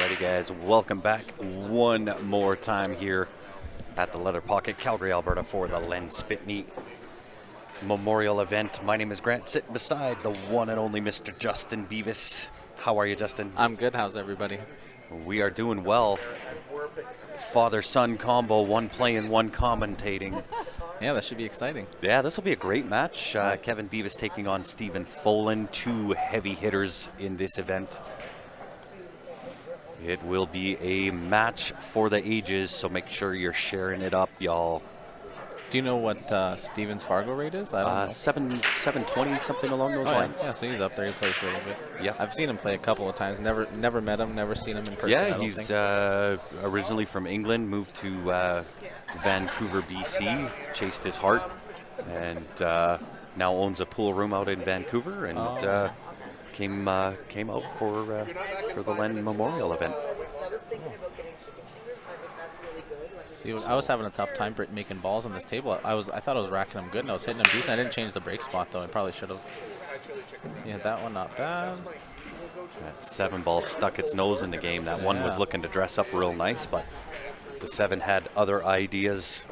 Alrighty guys, welcome back one more time here at the Leather Pocket, Calgary, Alberta for the Len Sbitney Memorial event. My name is Grant, sitting beside the one and only Mr. Justin Beavis. How are you, Justin? I'm good. How's everybody? We are doing well. Father-son combo, one playing, one commentating. Yeah, that should be exciting. Yeah, this will be a great match. Kevin Beavis taking on Stephen Folan, two heavy hitters in this event. It will be a match for the ages, so make sure you're sharing it up, y'all. Do you know what Steven's Fargo rate is? I don't know. 720, something along those lines. Yeah, so he's up there. He plays really good. Yeah, I've seen him play a couple of times. Never met him. Never seen him in person. Yeah, he's originally from England, moved to Vancouver, BC, chased his heart, and now owns a pool room out in Vancouver, and came out for the Len Memorial event. See, I was having a tough time making balls on this table. I thought I was racking them good, and I was hitting them decent. I didn't change the break spot though. I probably should have. Yeah, that one not bad. That 7 ball stuck its nose in the game. That one was looking to dress up real nice, but the 7 had other ideas.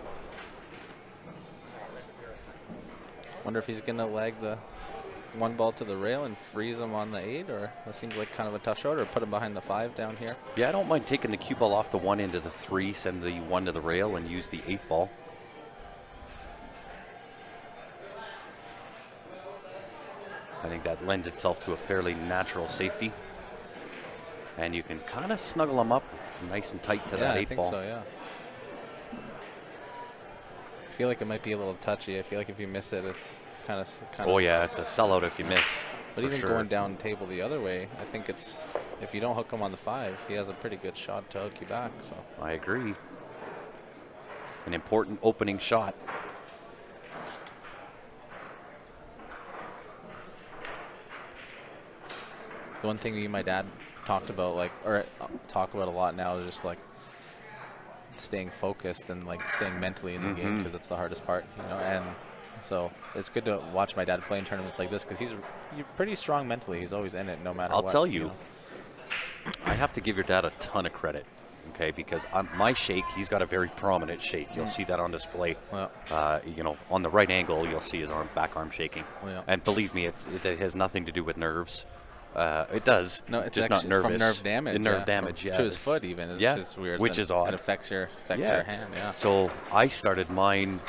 Wonder if he's gonna lag the 1 ball to the rail and freeze him on the 8, or that seems like kind of a tough shot, or put him behind the 5 down here. Yeah, I don't mind taking the cue ball off the 1 into the 3, send the 1 to the rail, and use the 8 ball. I think that lends itself to a fairly natural safety. And you can kind of snuggle them up nice and tight to that 8 ball. I think so, yeah. I feel like it might be a little touchy. I feel like if you miss it, it's kind of. Oh yeah, it's a sellout if you miss. But even going down table the other way, I think it's, if you don't hook him on the 5, he has a pretty good shot to hook you back. So I agree. An important opening shot. The one thing my dad talked about, talk about a lot now, is just like staying focused and like staying mentally in the game, because it's the hardest part, you know. And so it's good to watch my dad play in tournaments like this, because he's pretty strong mentally. He's always in it, no matter what. I'll tell you, I have to give your dad a ton of credit, okay? Because on my shake, he's got a very prominent shake. You'll see that on display. Yeah. You know, on the right angle, you'll see his back arm shaking. Yeah. And believe me, it has nothing to do with nerves. It does. No, it's just not nervous. From nerve damage. Nerve damage, yeah. To his foot, even. It's just weird. Which is odd. It affects your hand. Yeah. So I started mine.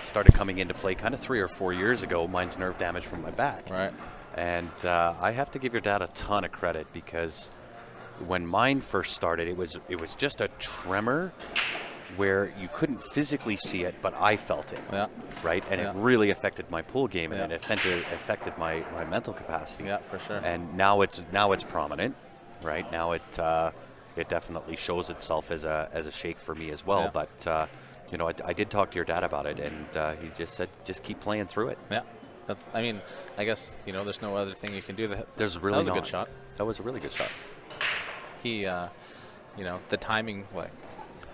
Started coming into play kind of 3 or 4 years ago. Mine's nerve damage from my back. Right. And I have to give your dad a ton of credit, because when mine first started, it was just a tremor where you couldn't physically see it, but I felt it. Yeah. Right? And it really affected my pool game, and it affected my mental capacity. Yeah, for sure. And now it's prominent, right? Now it definitely shows itself as a shake for me as well. Yeah. But you know, I did talk to your dad about it, and he just said, just keep playing through it. Yeah. I mean, I guess, you know, there's no other thing you can do. That was a good shot. That was a really good shot. He, you know, the timing, like,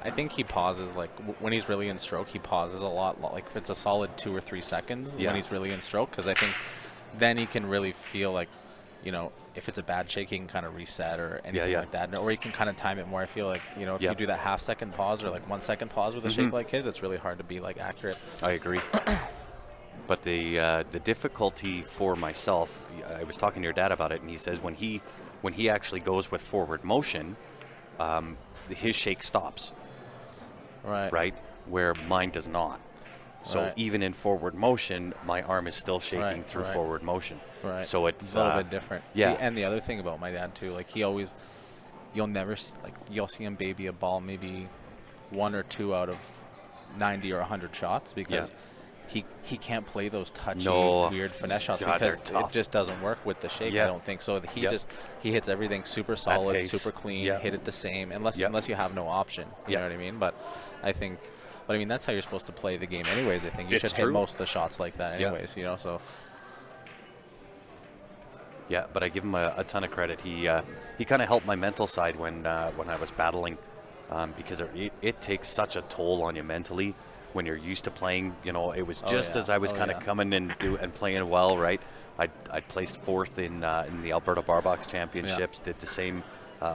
I think he pauses, like, when he's really in stroke, he pauses a lot, like, if it's a solid 2 or 3 seconds when he's really in stroke, because I think then he can really feel like, you know, if it's a bad shake, he can kind of reset or anything like that, or he can kind of time it more. I feel like, you know, if you do that half-second pause or, like, 1 second pause with a shake like his, it's really hard to be, like, accurate. I agree. But the difficulty for myself, I was talking to your dad about it, and he says when he actually goes with forward motion, his shake stops. Right. Right, where mine does not. So even in forward motion, my arm is still shaking through forward motion. Right. So it's a little bit different. Yeah. See, and the other thing about my dad too, like, you'll see him baby a ball maybe 1 or 2 out of 90 or 100 shots, because he can't play those touchy, weird finesse shots, because it just doesn't work with the shake. I don't think so. He hits everything super solid, super clean, hit it the same, unless you have no option. You know what I mean? But I mean, that's how you're supposed to play the game anyways. I think you should hit most of the shots like that anyways, you know, so. Yeah, but I give him a ton of credit. He kind of helped my mental side when I was battling, because it takes such a toll on you mentally when you're used to playing. You know, it was just as I was kind of coming and playing well, right? I placed 4th in the Alberta Bar Box Championships, did the same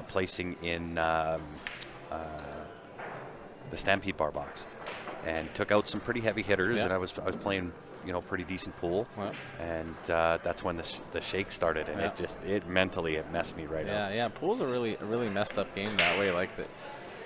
placing in the Stampede bar box, and took out some pretty heavy hitters. And I was playing, pretty decent pool, and that's when the shake started, and it mentally messed me right up. Yeah. Pool's a really messed up game that way. Like the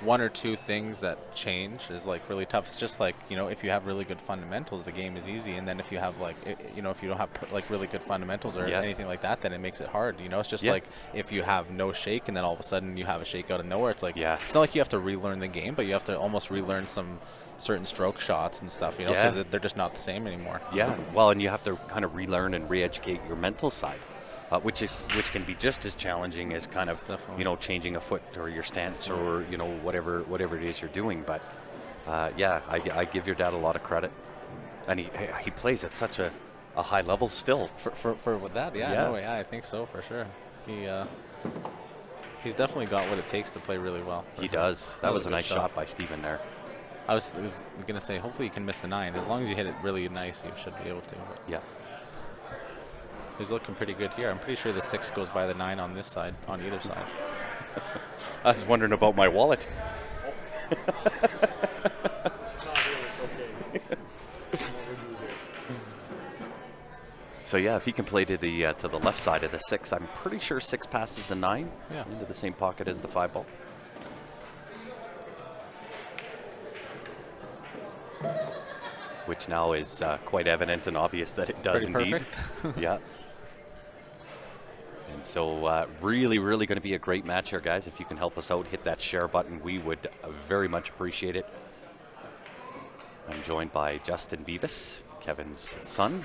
one or two things that change is like really tough. It's just like, if you have really good fundamentals, the game is easy, and then if you have like, if you don't have like really good fundamentals or anything like that, then it makes it hard. It's just like if you have no shake and then all of a sudden you have a shake out of nowhere, it's like it's not like you have to relearn the game, but you have to almost relearn some certain stroke shots and stuff, because they're just not the same anymore. Well, and you have to kind of relearn and re-educate your mental side, which can be just as challenging as kind of changing a foot or your stance or whatever it is you're doing. But I give your dad a lot of credit, and he plays at such a high level still. For with that, I think so for sure. He's definitely got what it takes to play really well. He does. That was a nice shot by Steven there. I was gonna say, hopefully you can miss the 9. As long as you hit it really nice, you should be able to. Yeah. He's looking pretty good here. I'm pretty sure the 6 goes by the 9 on this side, on either side. I was wondering about my wallet. So if he can play to the left side of the 6, I'm pretty sure 6 passes the 9 into the same pocket as the 5 ball. Which now is quite evident and obvious that it does indeed. Yeah. And so really going to be a great match here, guys. If you can help us out, hit that share button. We would very much appreciate it. I'm joined by Justin Beavis, Kevin's son.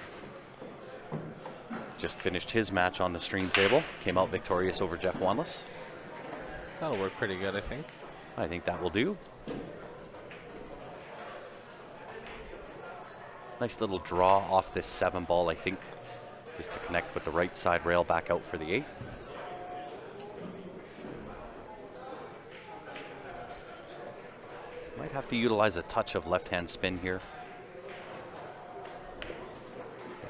Just finished his match on the stream table. Came out victorious over Jeff Wanless. That'll work pretty good, I think. I think that will do. Nice little draw off this 7 ball, I think, just to connect with the right side rail back out for the 8. Might have to utilize a touch of left-hand spin here.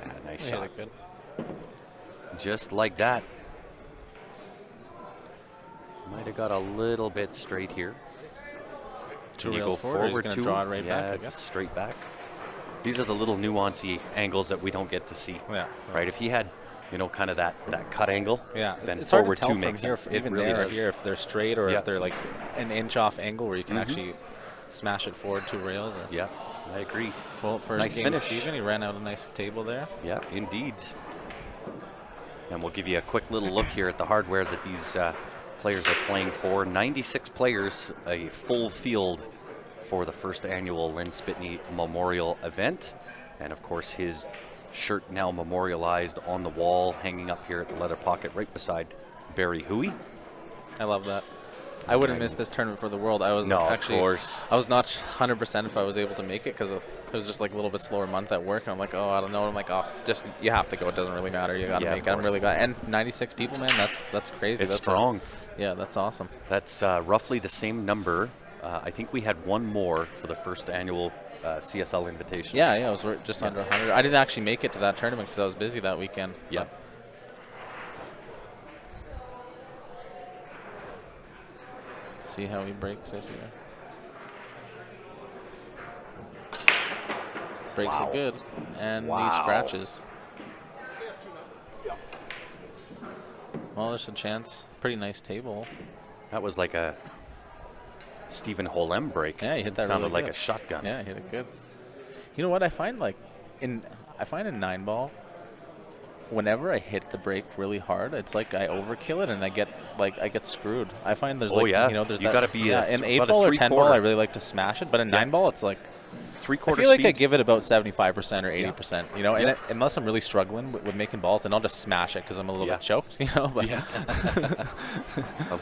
Yeah, nice shot. Good. Just like that. Might have got a little bit straight here. Can you go forward to draw it right back? Yeah, just straight back. These are the little nuancy angles that we don't get to see. Yeah. Right. If he had, kind of that cut angle, then it's forward hard to 2 makes sense. It really there does. Here, if they're straight or if they're like an inch off angle where you can actually smash it forward 2 rails. Or yeah, I agree. Full first nice game, finish. Steven. He ran out a nice table there. Yeah, indeed. And we'll give you a quick little look here at the hardware that these players are playing for. 96 players, a full field for the first annual Len Sbitney Memorial event. And of course, his shirt now memorialized on the wall, hanging up here at the leather pocket right beside Barry Huey. I love that. I wouldn't miss this tournament for the world. I was of course. I was not 100% if I was able to make it because it was just like a little bit slower month at work. And I'm like, I don't know. I'm like, just you have to go. It doesn't really matter. You got to make it. I'm really glad. And 96 people, man, that's crazy. It's that's strong. That's awesome. That's roughly the same number. I think we had one more for the first annual CSL invitation. Yeah, it was just under 100. I didn't actually make it to that tournament because I was busy that weekend. Yeah. See how he breaks it here. Breaks it good. And he scratches. Well, there's a chance. Pretty nice table. That was like a Stephen Holem break. Yeah, he hit that sounded really like good. A shotgun. Yeah, he hit it good. You know what I find in 9-ball, whenever I hit the break really hard, it's like I overkill it and I get screwed. I find there's there's you got to be in 8-ball or 10-ball I really like to smash it, but in 9-ball it's like 3/4 I feel like I give it about 75% or 80%, and unless I'm really struggling with making balls, then I'll just smash it because I'm a little bit choked, But,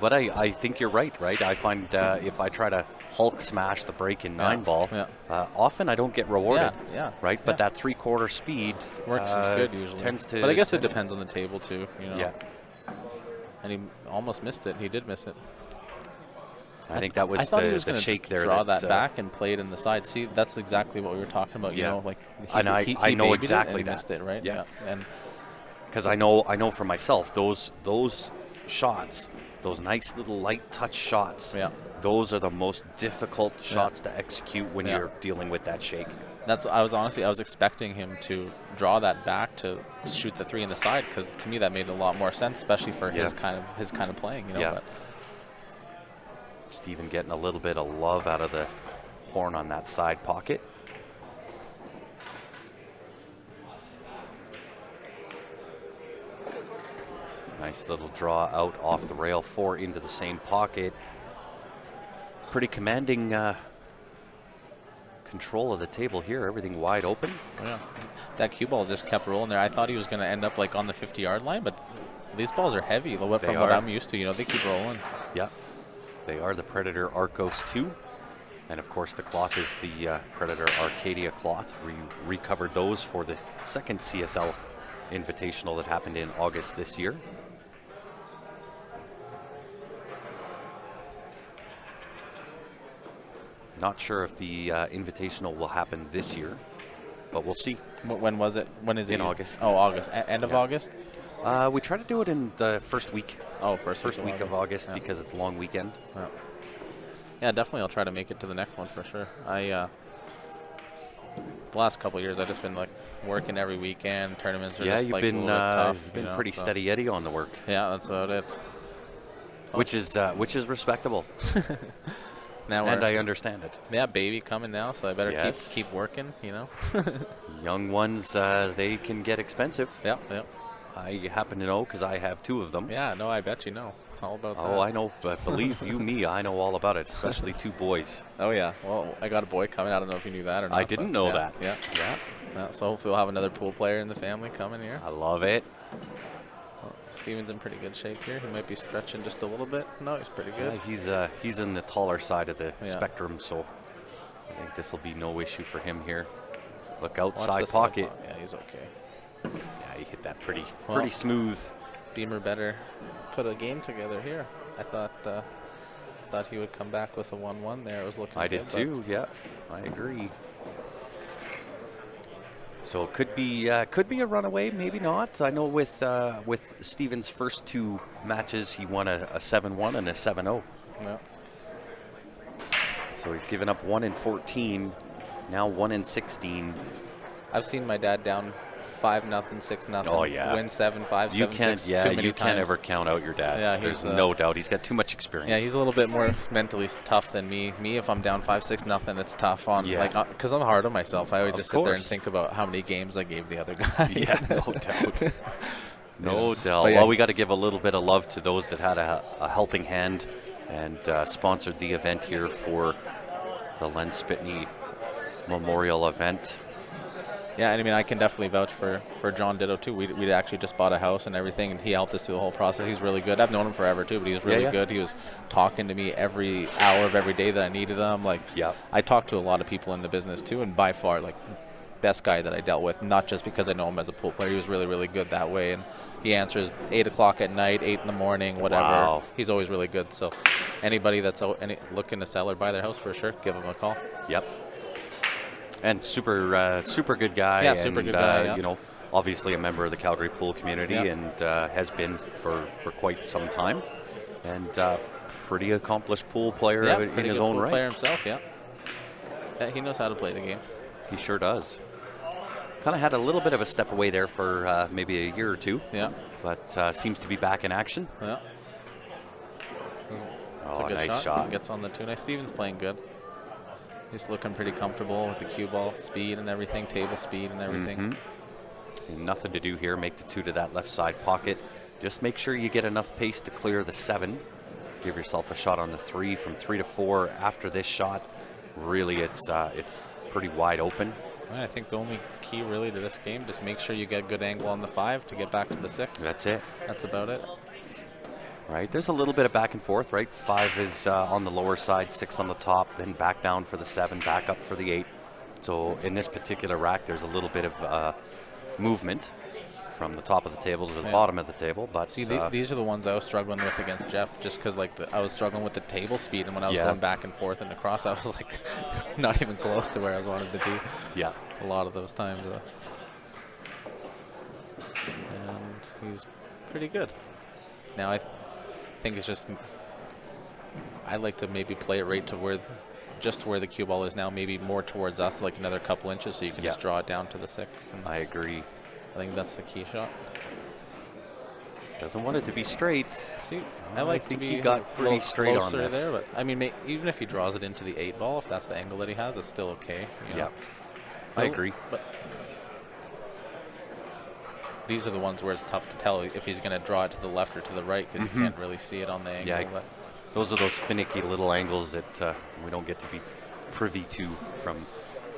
but I think you're right? I find if I try to Hulk smash the break in 9-ball, often I don't get rewarded. Right? But that 3/4 speed works good usually. Tends to. But I guess it depends on the table too, Yeah. And he almost missed it. He did miss it. I think that was I thought he was the shake there. Draw that back and play it in the side. See, that's exactly what we were talking about. You know, like I know exactly that. Missed it, right? Yeah. And because I know for myself, those shots those nice little light touch shots. Yeah. Those are the most difficult shots to execute when you're dealing with that shake. I was expecting him to draw that back to shoot the 3 in the side, because to me that made a lot more sense, especially for his kind of playing. You know. Yeah. But Steven getting a little bit of love out of the horn on that side pocket. Nice little draw out off the rail, 4 into the same pocket. Pretty commanding control of the table here. Everything wide open. Yeah, that cue ball just kept rolling there. I thought he was going to end up like on the 50-yard line, but these balls are heavy. From what I'm used to, you know, they keep rolling. Yeah, they are the Predator Arcos 2. And of course the cloth is the Predator Arcadia cloth. We recovered those for the second CSL Invitational that happened in August this year. Not sure if the Invitational will happen this year, but we'll see. When was it? When is it? In August. Oh, August. End of August? We try to do it in the first week. Oh, first week of August because it's a long weekend. Yeah, definitely. I'll try to make it to the next one for sure. The last couple of years, I've just been like working every weekend. Tournaments are just like a little bit tough. You've been pretty steady Eddie on the work. Yeah, that's about it. Which is respectable. And I understand it. Yeah, baby coming now, so I better keep working, you know. Young ones, they can get expensive. Yeah. I happen to know because I have 2 of them. Yeah, no, I bet you know all about that. Oh, I know, but believe you me, I know all about it, especially 2 boys. Oh, yeah. Well, I got a boy coming. I don't know if you knew that or not. I didn't know that. Yeah. So hopefully we'll have another pool player in the family coming here. I love it. Well, Steven's in pretty good shape here. He might be stretching just a little bit. No, he's pretty good. Yeah, he's in the taller side of the spectrum, so I think this will be no issue for him here. Look outside pocket. Yeah, he's okay. Yeah, he hit that pretty smooth. Beamer better put a game together here. I thought he would come back with a 1-1 there. It was looking good. I did too. Yeah, I agree. So it could be a runaway, maybe not. I know with Steven's first 2 matches, he won a 7-1 and a 7-0. Yeah. So he's given up 1 in 14, now 1 in 16. I've seen my dad down 5-0, 6-0. Oh yeah. Win 7-5, 7-6. Yeah, too many you can't ever count out your dad. Yeah, there's no doubt. He's got too much experience. Yeah, he's a little bit more mentally tough than me. If I'm down 5-6-0, it's tough on because I'm hard on myself. I always just sit there and think about how many games I gave the other guy. Yeah, no doubt. No doubt. But well, we got to give a little bit of love to those that had a helping hand and sponsored the event here for the Len Sbitney Memorial event. Yeah, and I mean, I can definitely vouch for John Ditto, too. We actually just bought a house and everything, and he helped us through the whole process. He's really good. I've known him forever, too, but he was really good. He was talking to me every hour of every day that I needed him. I talked to a lot of people in the business, too, and by far, best guy that I dealt with, not just because I know him as a pool player. He was really, really good that way, and he answers 8 o'clock at night, 8 in the morning, whatever. Wow. He's always really good. So anybody that's looking to sell or buy their house, for sure, give him a call. Yep. And super good guy. Yeah, super good guy. You know, obviously a member of the Calgary pool community and has been for quite some time. And pretty accomplished pool player in his own right. Player himself, yeah. He knows how to play the game. He sure does. Kind of had a little bit of a step away there for maybe a year or 2. Yeah. But seems to be back in action. Yeah. That's a good nice shot. Gets on the 2. Nice. Steven's playing good. He's looking pretty comfortable with the cue ball speed and everything, table speed and everything. Nothing to do here. Make the 2 to that left side pocket. Just make sure you get enough pace to clear the 7. Give yourself a shot on the 3 from 3 to 4 after this shot. Really, it's pretty wide open. I think the only key really to this game, just make sure you get a good angle on the 5 to get back to the 6. That's it. That's about it. Right, there's a little bit of back and forth, right? 5 is on the lower side, 6 on the top, then back down for the 7, back up for the 8. So in this particular rack, there's a little bit of movement from the top of the table to the bottom of the table. But see, these are the ones I was struggling with against Jeff, just because I was struggling with the table speed, and when I was going back and forth and across, I was like not even close to where I wanted to be. Yeah, a lot of those times. And he's pretty good. Now think it's just I like to maybe play it right to where just to where the cue ball is now, maybe more towards us, like another couple inches, so you can just draw it down to the 6. And I agree. I think that's the key shot. Doesn't want it to be straight. See, I think he got pretty straight on this. There, but I mean, even if he draws it into the 8 ball, if that's the angle that he has, it's still okay. Yeah, I agree. But these are the ones where it's tough to tell if he's going to draw it to the left or to the right, because you can't really see it on the angle. Yeah, those are those finicky little angles that we don't get to be privy to from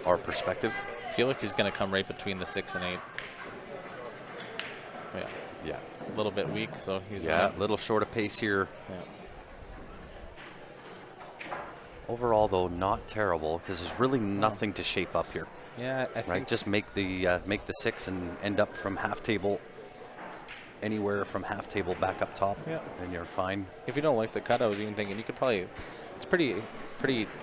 our perspective. I feel like he's going to come right between the 6 and 8. Yeah. Yeah. A little bit weak, so he's a little short of pace here. Yeah. Overall, though, not terrible, because there's really nothing to shape up here. Yeah, I think just make the 6 and end up from half table, anywhere from half table back up top, and you're fine. If you don't like the cut, I was even thinking you could probably. It's pretty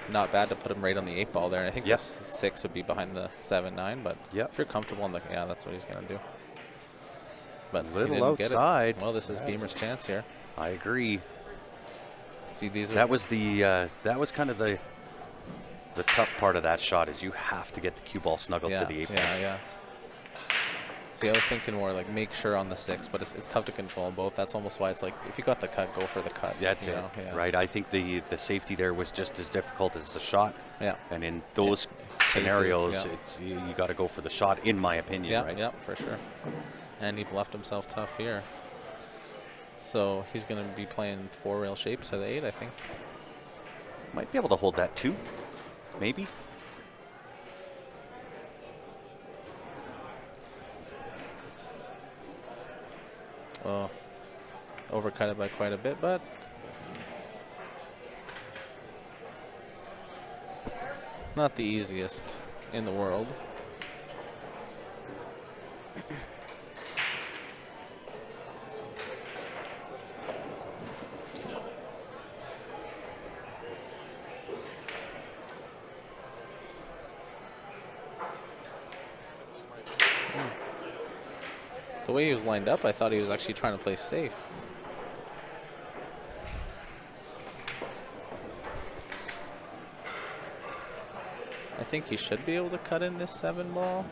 not bad to put him right on the 8 ball there. And I think this 6 would be behind the 7-9, but if you're comfortable on the that's what he's gonna do. But little outside. Well, this is Beamer's chance here. I agree. See, these are that was kind of the tough part of that shot is you have to get the cue ball snuggled to the 8 ball. Yeah. See, I was thinking more like make sure on the 6, but it's tough to control both. That's almost why it's like if you got the cut, go for the cut. That's it, right? I think the safety there was just as difficult as the shot. Yeah. And in those scenarios, it's you got to go for the shot, in my opinion. Right? Yeah, for sure. And he left himself tough here. So he's going to be playing 4-rail shape to the 8, I think. Might be able to hold that too, maybe. Well, overcut it by quite a bit, but not the easiest in the world. The way he was lined up, I thought he was actually trying to play safe. I think he should be able to cut in this 7 ball.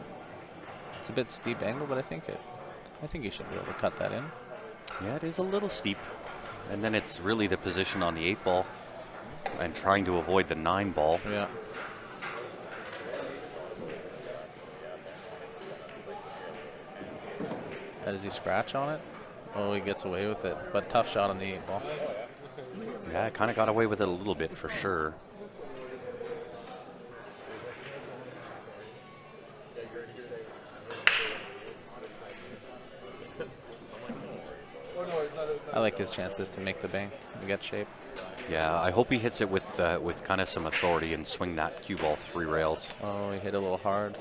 It's a bit steep angle, but I think he should be able to cut that in. Yeah, it is a little steep. And then it's really the position on the 8 ball and trying to avoid the 9 ball. Yeah. Does he scratch on it? Oh, he gets away with it. But tough shot on the 8 ball. Yeah, kind of got away with it a little bit for sure. I like his chances to make the bank and get shape. Yeah, I hope he hits it with kind of some authority and swing that cue ball 3 rails. Oh, he hit a little hard.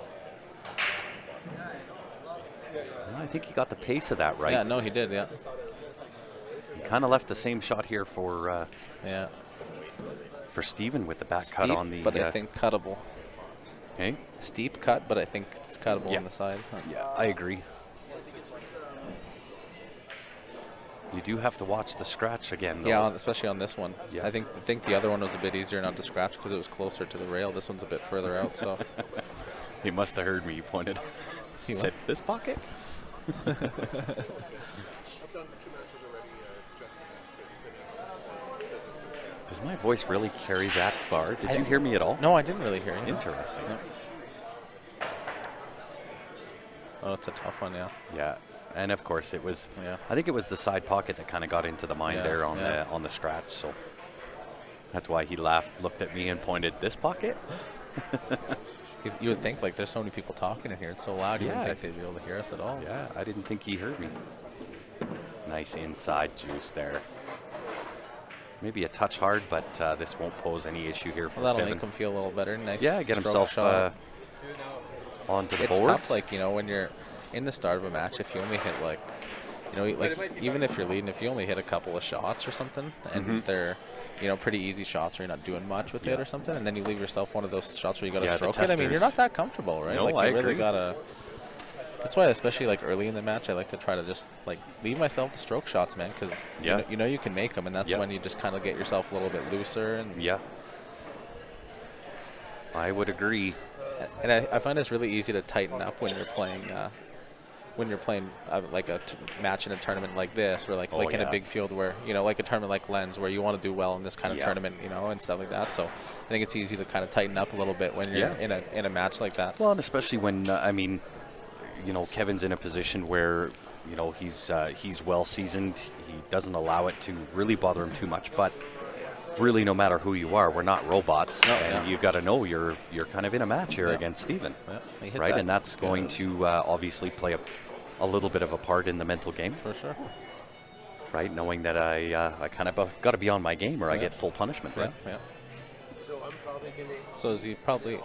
I think he got the pace of that right. Yeah, no, he did, yeah. He kind of left the same shot here for Steven with the back Steep, cut on the... but I think cuttable. Hey? Steep cut, but I think it's cuttable on the side. Yeah, I agree. You do have to watch the scratch again, though. Yeah, especially on this one. Yeah. I think the other one was a bit easier not to scratch because it was closer to the rail. This one's a bit further out, so... He must have heard me. He pointed. He said, this pocket? Does my voice really carry that far? Did you hear me at all? No, I didn't really hear you. Interesting. No. Oh, it's a tough one, yeah. Yeah, and of course it was. Yeah. I think it was the side pocket that kind of got into the mind there on the scratch. So that's why he laughed, looked at me, and pointed. This pocket? You would think, like, there's so many people talking in here. It's so loud, you wouldn't think they'd be able to hear us at all. Yeah, I didn't think he heard me. Nice inside juice there. Maybe a touch hard, but this won't pose any issue here for that'll Kevin. make him feel a little better. Nice. Yeah, get himself onto the board. It's tough, like, you know, when you're in the start of a match, if you only hit, like, you know, like, even if you're leading, if you only hit a couple of shots or something, and they're, you know, pretty easy shots where you're not doing much with it or something, and then you leave yourself one of those shots where you got to stroke it. I mean, you're not that comfortable, right? No, like, you really got to That's why, especially like early in the match, I like to try to just like leave myself the stroke shots, man, because you know you can make them, and that's when you just kind of get yourself a little bit looser. And I would agree. And I find it's really easy to tighten up when you're playing. Like a match in a tournament like this, or like in a big field where, like a tournament like Len's, where you want to do well in this kind of tournament, and stuff like that. So I think it's easy to kind of tighten up a little bit when you're in a match like that. Well, and especially when, Kevin's in a position where, he's well seasoned. He doesn't allow it to really bother him too much. But really, no matter who you are, we're not robots, and you've got to know you're kind of in a match here against Steven, right? And that's going to obviously play a little bit of a part in the mental game. For sure. Right, knowing that I kind of got to be on my game or I get full punishment, right? Yeah. So is he probably,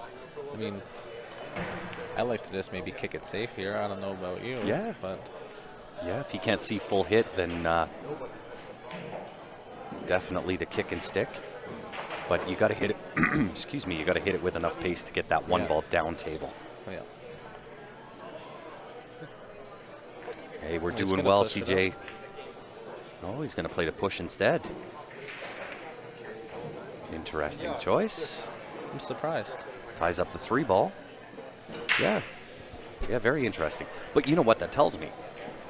I like to just maybe kick it safe here. I don't know about you. Yeah. But if you can't see full hit, then definitely the kick and stick. But you got to hit it, excuse me, you got to hit it with enough pace to get that one ball down table. Yeah. Hey, we're doing well, CJ. Oh, he's going to play the push instead. Interesting choice. I'm surprised. Ties up the 3 ball. Yeah, very interesting. But you know what that tells me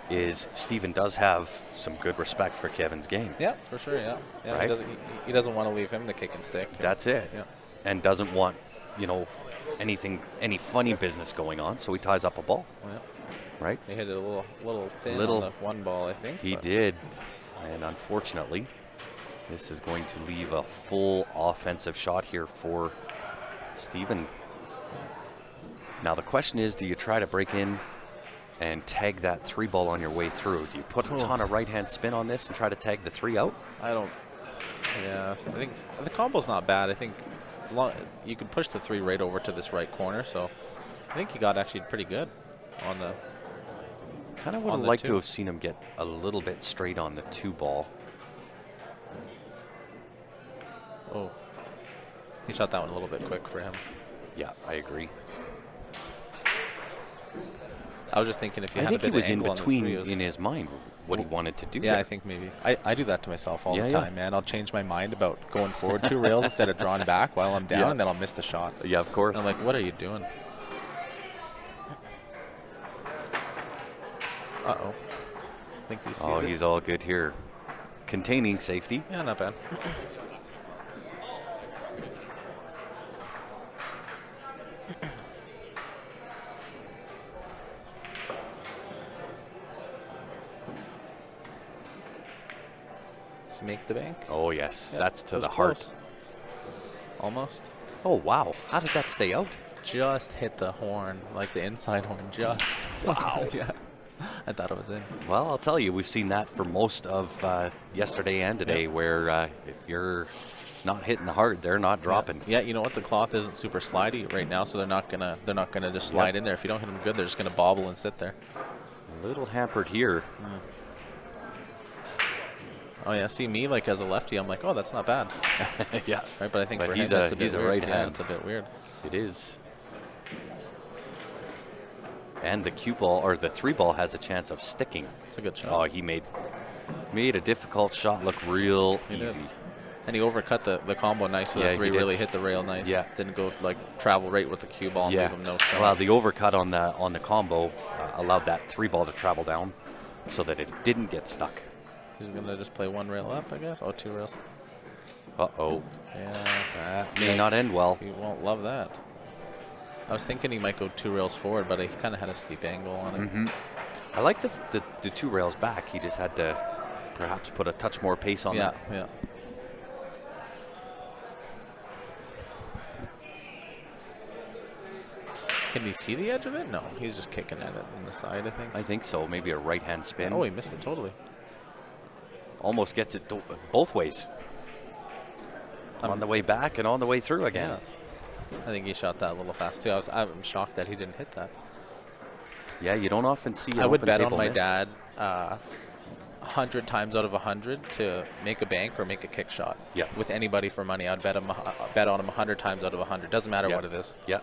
is Steven does have some good respect for Kevin's game. Yeah, for sure, yeah. Right? He doesn't want to leave him the kick and stick. That's it. Yeah. And doesn't want, any funny business going on, so he ties up a ball. Yeah. Right? He hit it a little thin on the 1 ball, I think. He did. And unfortunately, this is going to leave a full offensive shot here for Steven. Now the question is, do you try to break in and tag that 3 ball on your way through? Do you put a ton of right-hand spin on this and try to tag the 3 out? I don't. Yeah, I think the combo's not bad. I think as long you can push the 3 right over to this right corner, so I think he got actually pretty good on the. Kind of would have liked to have seen him get a little bit straight on the 2 ball. Oh, he shot that one a little bit quick for him. Yeah, I agree. I was just thinking if you had a bit he was of in angle between on the in his mind what he wanted to do. Yeah, I think maybe. I do that to myself all the time, man. I'll change my mind about going forward 2 rails instead of drawing back while I'm down, and then I'll miss the shot. Yeah, of course. And I'm like, what are you doing? Uh-oh. I think he sees it. He's all good here. Containing safety. Yeah, not bad. Does he make the bank? Oh, yes. Yeah, that's to the close. heart. Almost. Oh, wow. How did that stay out? Just hit the horn, like the inside horn, just. Wow. Yeah. I thought it was in. Well, I'll tell you, we've seen that for most of yesterday and today, where if you're not hitting the heart, they're not dropping. Yeah, you know what? The cloth isn't super slidey right now, so they're not gonna just slide in there. If you don't hit them good, they're just gonna bobble and sit there. A little hampered here. Oh yeah, see me like as a lefty, I'm like, oh, that's not bad. Yeah, right. But I think for he's him, he's a right hand. Yeah, it's a bit weird. It is. And the cue ball or the 3 ball has a chance of sticking. It's a good shot. Oh, he made a difficult shot look real easy. And he overcut the combo nice, so the 3 really hit the rail nice. Yeah. Didn't go travel right with the cue ball and leave him no shot. Well, the overcut on the combo allowed that 3 ball to travel down so that it didn't get stuck. He's gonna just play 1 rail up, I guess. Oh, 2 rails. Uh-oh. Yeah. That may not end well. He won't love that. I was thinking he might go 2 rails forward, but he kind of had a steep angle on it. Mm-hmm. I like the 2 rails back. He just had to perhaps put a touch more pace on that. Yeah. Can he see the edge of it? No, he's just kicking at it on the side, I think. I think so. Maybe a right-hand spin. Oh, he missed it totally. Almost gets it both ways. On the way back and on the way through again. Yeah. I think he shot that a little fast too. I'm shocked that he didn't hit that. Yeah, you don't often see an I would open bet table on my miss. dad 100 times out of 100 to make a bank or make a kick shot. Yeah. With anybody for money, I'd bet on him 100 times out of 100. Doesn't matter what it is. Yeah.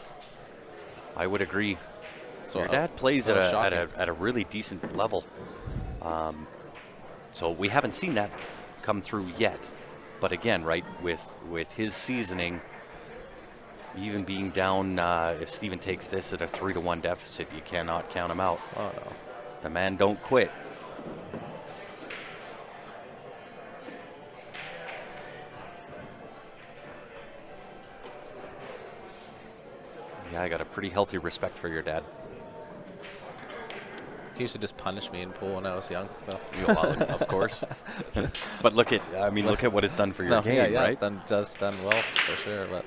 I would agree. So your dad plays at a really decent level. So we haven't seen that come through yet. But again, right, with his seasoning, even being down, if Steven takes this at a 3-1 deficit, you cannot count him out. Oh, no. The man don't quit. Yeah, I got a pretty healthy respect for your dad. He used to just punish me in pool when I was young. So. Of course. But look at what it's done for your game, yeah, right? It's done well for sure. But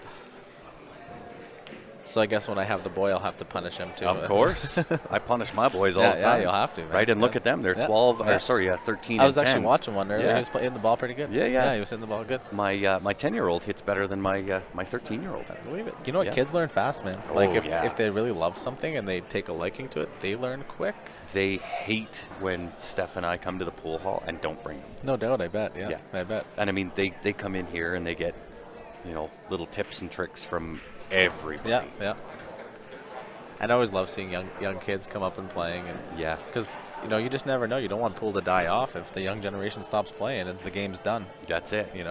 so I guess when I have the boy, I'll have to punish him too. Of course. I punish my boys all the time. Yeah, you'll have to. Man. Right, and look at them. They're 12, or sorry, 13 I was and 10. actually watching one earlier. He was hitting the ball pretty good. Yeah, he was hitting the ball good. My 10-year-old hits better than my 13-year-old. I believe it. You know what? Kids learn fast, man. Like if they really love something and they take a liking to it, they learn quick. They hate when Steph and I come to the pool hall and don't bring them. No doubt, I bet. Yeah, I bet. And I mean, they come in here and they get, little tips and tricks from everybody. Yeah. And I always love seeing young kids come up and playing. And because you just never know. You don't want pool to die off if the young generation stops playing and the game's done. That's it. And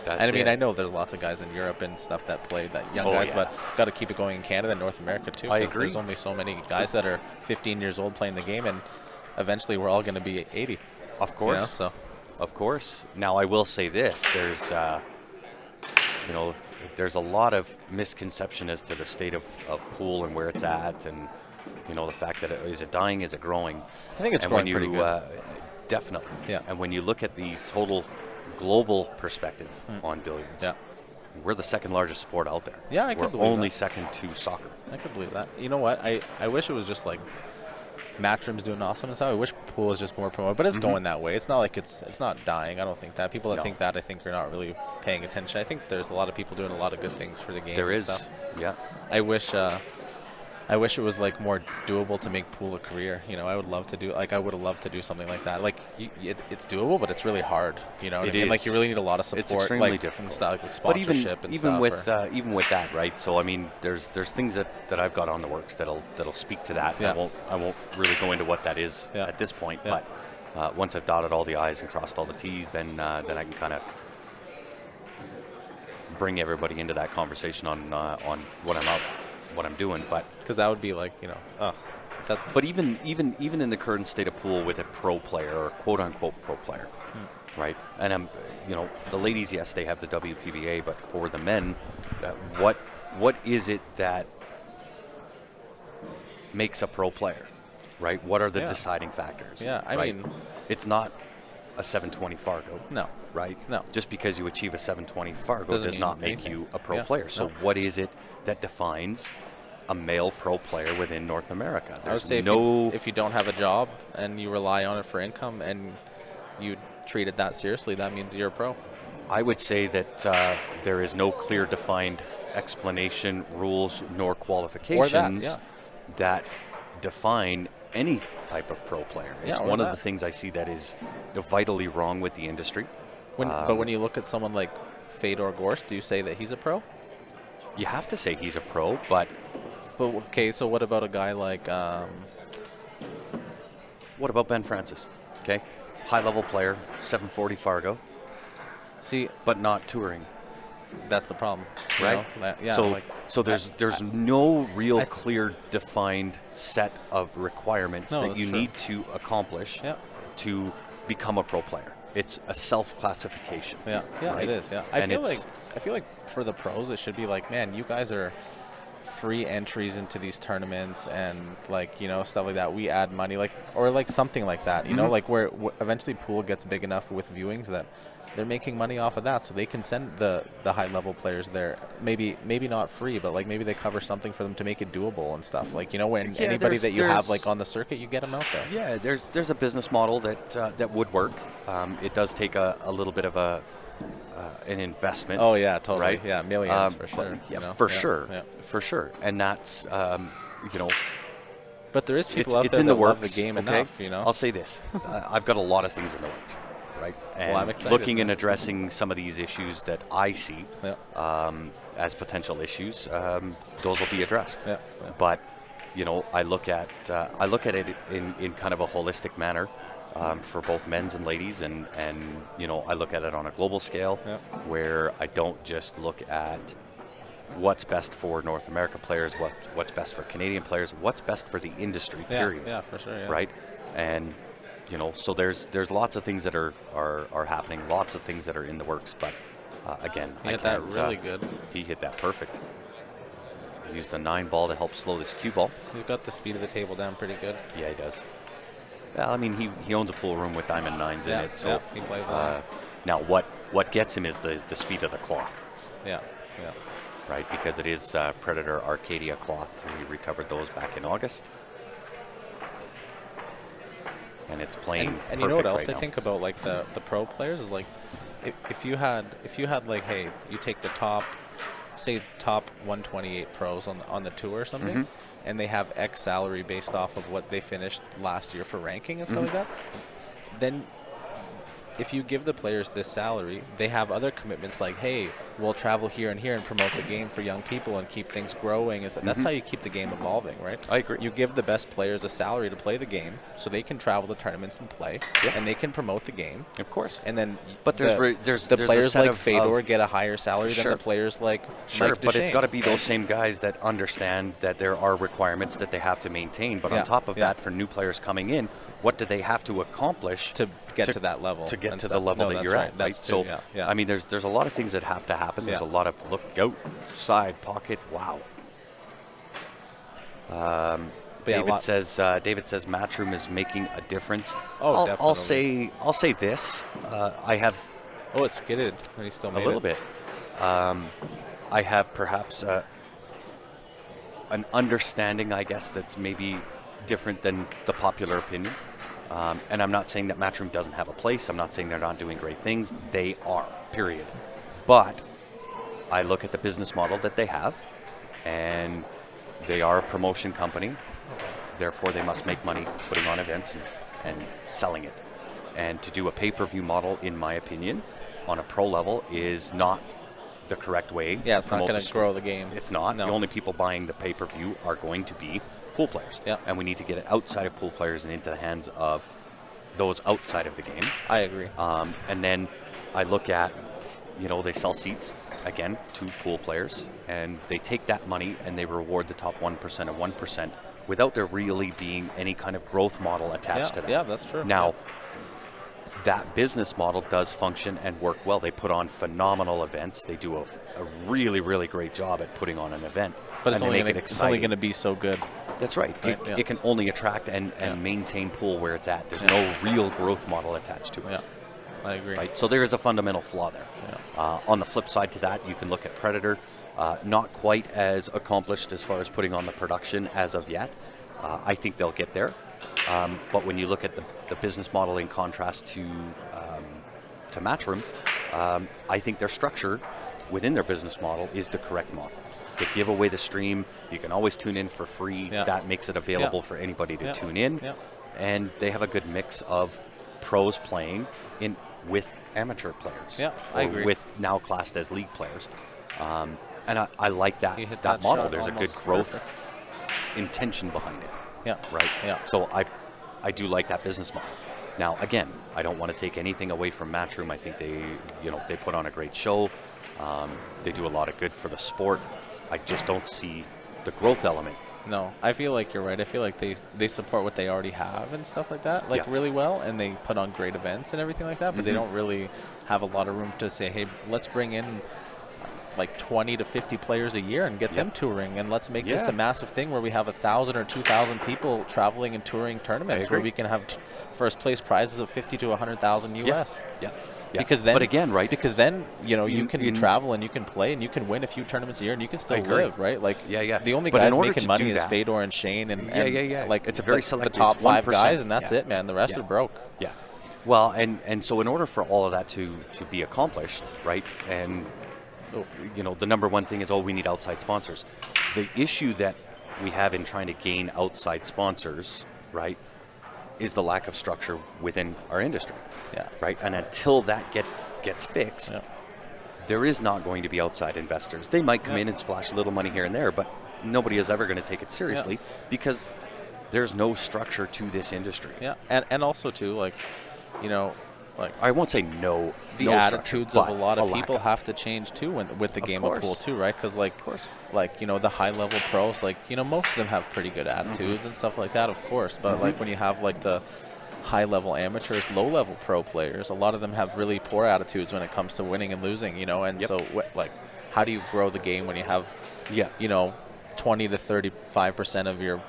I mean, I know there's lots of guys in Europe and stuff that play that young guys, but got to keep it going in Canada and North America too. I agree. There's only so many guys that are 15 years old playing the game, and eventually we're all going to be 80. Of course. Of course. Now I will say this: there's a lot of misconception as to the state of pool and where it's at, and the fact that is it dying, is it growing? I think it's growing pretty good. Definitely. Yeah. And when you look at the total global perspective on billiards, we're the second largest sport out there. Yeah, I could believe We're only that. second to soccer. I could believe that. You know what? I wish it was just like Matchroom's doing awesome and stuff. I wish pool was just more promoted, but it's going that way. It's not like it's not dying. I don't think that. People that think that, I think, are not really paying attention. I think there's a lot of people doing a lot of good things for the game. There and is, stuff. yeah. I wish it was like more doable to make pool a career. I would love to do something like that. Like it's doable, but it's really hard. You know what I mean? Like you really need a lot of support. It's extremely difficult. Stuff, like sponsorship but and even stuff. Even with that, right? So I mean, there's things that I've got on the works that'll speak to that. Yeah. I won't really go into what that is at this point. Yeah. But once I've dotted all the I's and crossed all the T's, then I can kind of bring everybody into that conversation on what I'm doing. But because that would be like but even in the current state of pool with a pro player or quote unquote pro player, right? And the ladies, yes, they have the WPBA, but for the men, what is it that makes a pro player, right? What are the deciding factors? Yeah, I mean, it's not a 720 Fargo. No. Right? No. Just because you achieve a 720 Fargo does not make you a pro Yeah. player. So what is it that defines a male pro player within North America? I would say if you don't have a job and you rely on it for income and you treat it that seriously, that means you're a pro. I would say that there is no clear defined explanation, rules, nor qualifications that define any type of pro player. It's one of the things I see that is vitally wrong with the industry. But when you look at someone like Fedor Gorst, do you say that he's a pro? You have to say he's a pro, but okay, so what about a guy like what about Ben Francis? Okay, high-level player, 740 Fargo. See, but not touring. That's the problem, right? So there's no real clear defined set of requirements that you need to accomplish to become a pro player. It's a self-classification. Yeah, right? It is. Yeah, I feel like for the pros, it should be like, man, you guys are free entries into these tournaments and stuff like that. We add money, or something like that. You know, like where eventually pool gets big enough with viewings that they're making money off of that, so they can send the high level players there. Maybe not free, but maybe they cover something for them to make it doable and stuff. When anybody that you have on the circuit, you get them out there. Yeah, there's a business model that would work. It does take a little bit of an investment. Oh yeah, totally. Right? Yeah, millions for sure. For sure. And that's But there is people out there that love the game enough. I'll say this: I've got a lot of things in the works. Right. And I'm excited. Looking and addressing some of these issues that I see as potential issues, those will be addressed. Yeah. But I look at it in kind of a holistic manner for both men's and ladies, and I look at it on a global scale, where I don't just look at what's best for North America players, what's best for Canadian players, what's best for the industry. Period. Yeah, for sure. Yeah. Right, and so there's lots of things that are happening, lots of things that are in the works, but again, he hit that really good. He hit that perfect. He used the 9 ball to help slow this cue ball. He's got the speed of the table down pretty good. Yeah, he does. Well, I mean, he owns a pool room with diamond 9s in it, so he plays on. Now what gets him is the speed of the cloth. Yeah. Right, because it is Predator Arcadia cloth. We recovered those back in August. And it's playing and you know what else right I now. think about, like the pro players is, like, if you had like, hey, you take the top 128 pros on the tour or something, and they have X salary based off of what they finished last year for ranking and stuff like that, then if you give the players this salary, they have other commitments like, hey, we'll travel here and promote the game for young people and keep things growing. That's how you keep the game evolving, right? I agree. You give the best players a salary to play the game so they can travel to tournaments and play, and they can promote the game. Of course. And then but there's the players a set like of Fedor get a higher salary than the players like Mike but it's Duchesne. got to be those same guys that understand that there are requirements that they have to maintain. But on top of that, for new players coming in, what do they have to accomplish to get to that level? To get to the level that you're at, right? So, I mean, there's a lot of things that have to happen. There's a lot of look outside pocket. Wow. David says Matchroom is making a difference. Oh, definitely. I'll say this. I have. Oh, it skidded, and he still made it. A little bit. I have perhaps an understanding, I guess, that's maybe different than the popular opinion. And I'm not saying that Matchroom doesn't have a place. I'm not saying they're not doing great things. They are, period. But I look at the business model that they have, and they are a promotion company. Therefore, they must make money putting on events and selling it. And to do a pay-per-view model, in my opinion, on a pro level is not the correct way. Yeah, it's not going to grow the game. It's not. No. The only people buying the pay-per-view are going to be pool players. Yeah. And we need to get it outside of pool players and into the hands of those outside of the game. I agree. And then I look at, they sell seats, again, to pool players, and they take that money and they reward the top 1% of 1% without there really being any kind of growth model attached to that. Yeah, that's true. Now, that business model does function and work well. They put on phenomenal events. They do a really, really great job at putting on an event. But it's only going to be so good. That's right. It can only attract and maintain pool where it's at. There's no real growth model attached to it. Yeah, I agree. Right? So there is a fundamental flaw there. Yeah. On the flip side to that, you can look at Predator. Not quite as accomplished as far as putting on the production as of yet. I think they'll get there. But when you look at the business model in contrast to Matchroom, I think their structure within their business model is the correct model. They give away the stream. You can always tune in for free. Yeah. That makes it available for anybody to tune in. Yeah. And they have a good mix of pros playing with amateur players. Yeah, I agree. With now classed as league players. And I like that that model. shot There's a good growth intention behind it. Yeah. Right? Yeah. So I do like that business model. Now, again, I don't want to take anything away from Matchroom. I think they put on a great show. They do a lot of good for the sport. I just don't see the growth element. No, I feel like you're right. I feel like they support what they already have and stuff like that, really well, and they put on great events and everything like that, but they don't really have a lot of room to say, hey, let's bring in like 20 to 50 players a year and get them touring, and let's make this a massive thing where we have 1,000 or 2,000 people traveling and touring tournaments where we can have first place prizes of 50 to 100,000 US. Yeah. Because then, but again, right? Because then, you can travel and you can play and you can win a few tournaments a year and you can still live, right? Like, the only guys making money is Fedor and Shane and like it's a very select, the top 5 guys, and that's it, man. The rest are broke. Yeah. Well, and so in order for all of that to be accomplished, right? And the number one thing is, we need outside sponsors. The issue that we have in trying to gain outside sponsors, right, is the lack of structure within our industry. Yeah. Right? And until that gets fixed, there is not going to be outside investors. They might come in and splash a little money here and there, but nobody is ever going to take it seriously because there's no structure to this industry. Yeah, and also too, like, you know, like I won't say no. The attitudes of a lot of people have to change too with the game of pool too, right? Because like you know, the high level pros, like, you know, most of them have pretty good attitudes and stuff like that, of course. But like when you have like the high level amateurs, low level pro players, a lot of them have really poor attitudes when it comes to winning and losing, you know. And so like, how do you grow the game when you have you know, 20 to 35% of your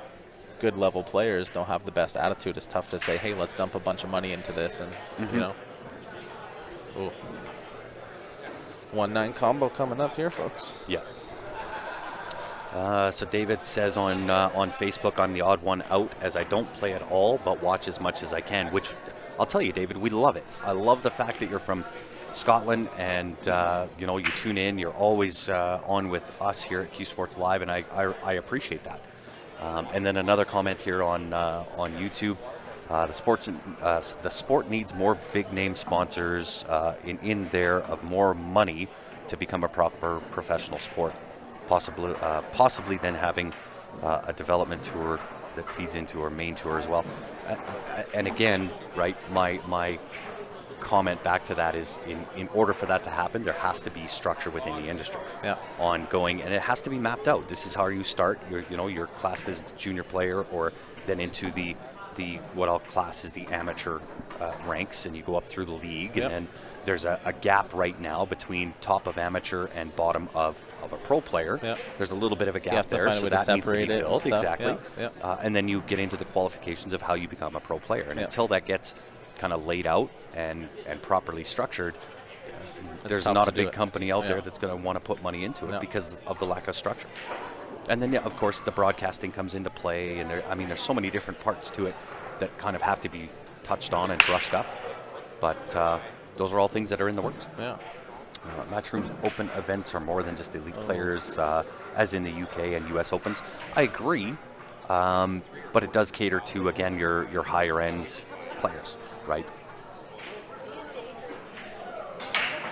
good level players don't have the best attitude? It's tough to say, hey, let's dump a bunch of money into this, and you know. Ooh. 1-9 combo coming up here, folks. Yeah. So David says on Facebook, I'm the odd one out as I don't play at all, but watch as much as I can, which I'll tell you, David, we love it. I love the fact that you're from Scotland and, you know, you tune in. You're always on with us here at Q Sports Live, and I appreciate that. And then another comment here on YouTube. The sport needs more big name sponsors in there of more money to become a proper professional sport. Possibly then having a development tour that feeds into our main tour as well. And again, right, my comment back to that is in order for that to happen, there has to be structure within the industry, ongoing, and it has to be mapped out. This is how you start. You're classed as the junior player, or then into the what I'll class as the amateur ranks, and you go up through the league, and then there's a gap right now between top of amateur and bottom of a pro player. There's a little bit of a gap there, so that needs to be filled. Exactly. And then you get into the qualifications of how you become a pro player, and until that gets kind of laid out and properly structured, there's not a big company out there that's going to want to put money into it because of the lack of structure. And then, of course, the broadcasting comes into play, and there's so many different parts to it that kind of have to be touched on and brushed up. But those are all things that are in the works. Matchroom Open events are more than just elite players, as in the UK and US Opens. I agree, but it does cater to, again, your higher end players, right?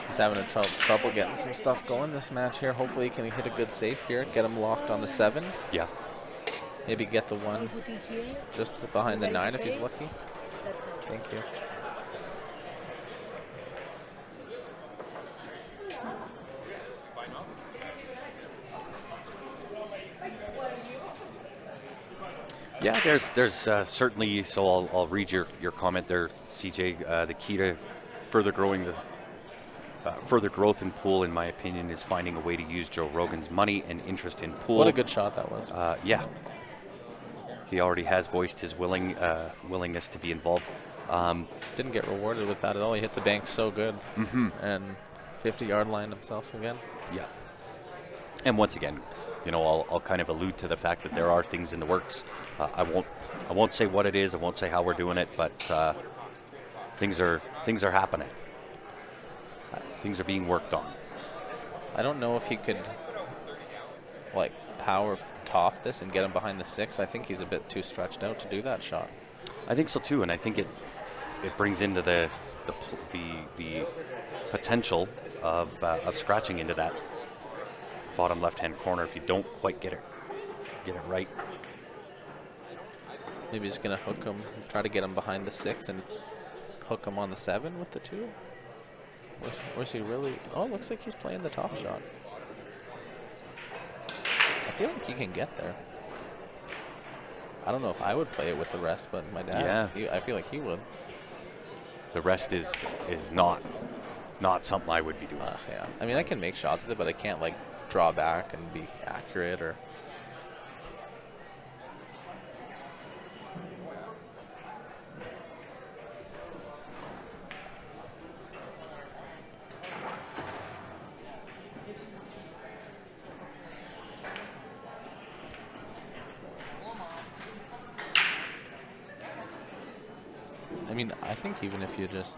He's having a trouble getting some stuff going this match here. Hopefully he can hit a good safe here, get him locked on the 7. Yeah. Maybe get the 1 just behind the 9 if he's lucky. Thank you. Yeah, there's certainly, so I'll read your comment there, CJ. The key to further growth in pool, in my opinion, is finding a way to use Joe Rogan's money and interest in pool. What a good shot that was. Yeah. He already has voiced his willingness to be involved. Didn't get rewarded with that at all. He hit the bank so good. And 50-yard line himself again. Yeah. And once again, I'll kind of allude to the fact that there are things in the works. I won't say what it is. I won't say how we're doing it, but things are happening. Things are being worked on. I don't know if he could power top this and get him behind the 6. I think he's a bit too stretched out to do that shot. I think so too, and I think it brings into the potential of scratching into that bottom left-hand corner if you don't quite get it right. Maybe he's gonna hook him, try to get him behind the 6 and hook him on the 7 with the 2. Was he really? Oh, looks like he's playing the top shot. I feel like he can get there. I don't know if I would play it with the rest, but my dad, I feel like he would. The rest is not something I would be doing. Yeah, I mean, I can make shots with it, but I can't draw back and be accurate or. I mean, I think even if you just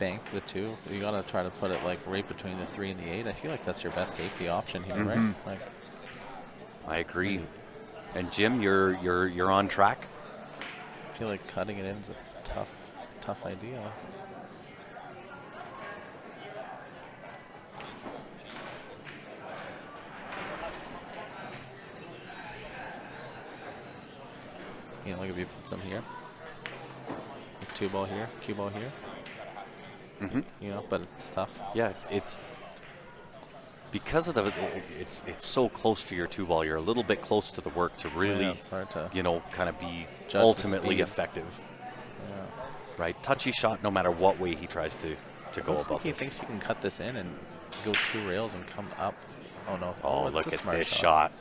bank the 2, you gotta try to put it right between the 3 and the 8. I feel like that's your best safety option here, right? I agree. And Jim, you're on track. I feel like cutting it in is a tough idea. You know, like if you put some here, like 2 ball here, cue ball here. You know, but it's tough. Yeah, it's because of it's so close to your 2 ball. You're a little bit close to the work to really, it's hard to you know, kind of be ultimately effective. Yeah. Right, touchy shot no matter what way he tries to go about he this. thinks he can cut this in and go 2 rails and come up. Oh no! Oh, look at this shot.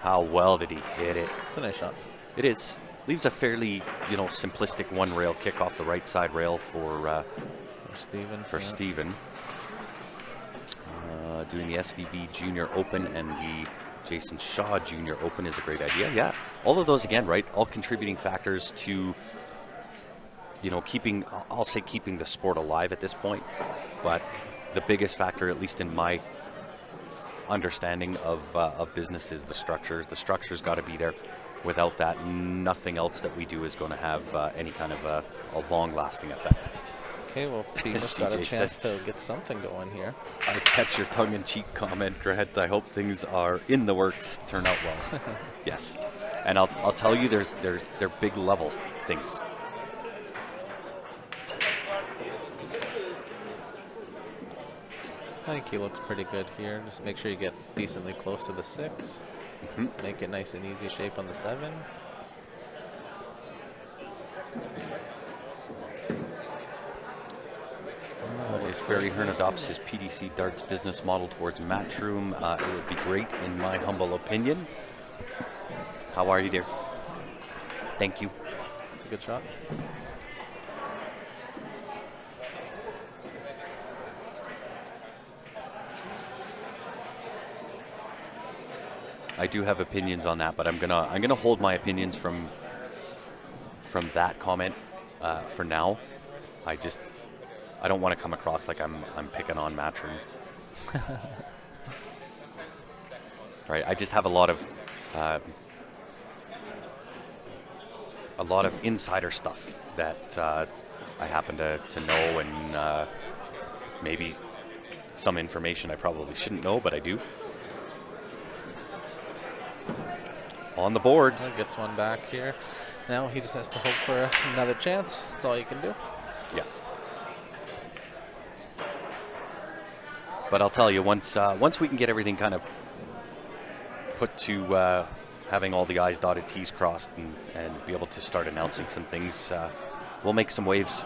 How well did he hit it? It's a nice shot. It is. Leaves a fairly, you know, simplistic 1 rail kick off the right side rail for Steven. Steven. Doing the SVB Junior Open and the Jason Shaw Junior Open is a great idea. Yeah, all of those again, right? All contributing factors to, you know, keeping the sport alive at this point. But the biggest factor, at least in my understanding of business, is the structure. The structure's got to be there. Without that, nothing else that we do is going to have any kind of a long-lasting effect. Okay, well, Beamer's got a chance to get something going here. I catch your tongue-in-cheek comment, Grant. I hope things are in the works, turn out well. Yes, and I'll tell you, they're big level things. I think he looks pretty good here. Just make sure you get decently close to the 6. Make it nice and easy shape on the 7. If Barry Hearn adopts his PDC darts business model towards Matchroom, it would be great, in my humble opinion. How are you, dear? Thank you. It's a good shot. I do have opinions on that, but I'm gonna hold my opinions from that comment for now. I don't want to come across like I'm picking on Matchroom. Right, I just have a lot of insider stuff that I happen to know, and maybe some information I probably shouldn't know, but I do. On the board. Gets one back here. Now he just has to hope for another chance. That's all you can do. Yeah. But I'll tell you, once we can get everything kind of put to having all the I's dotted, T's crossed, and be able to start announcing some things, we'll make some waves.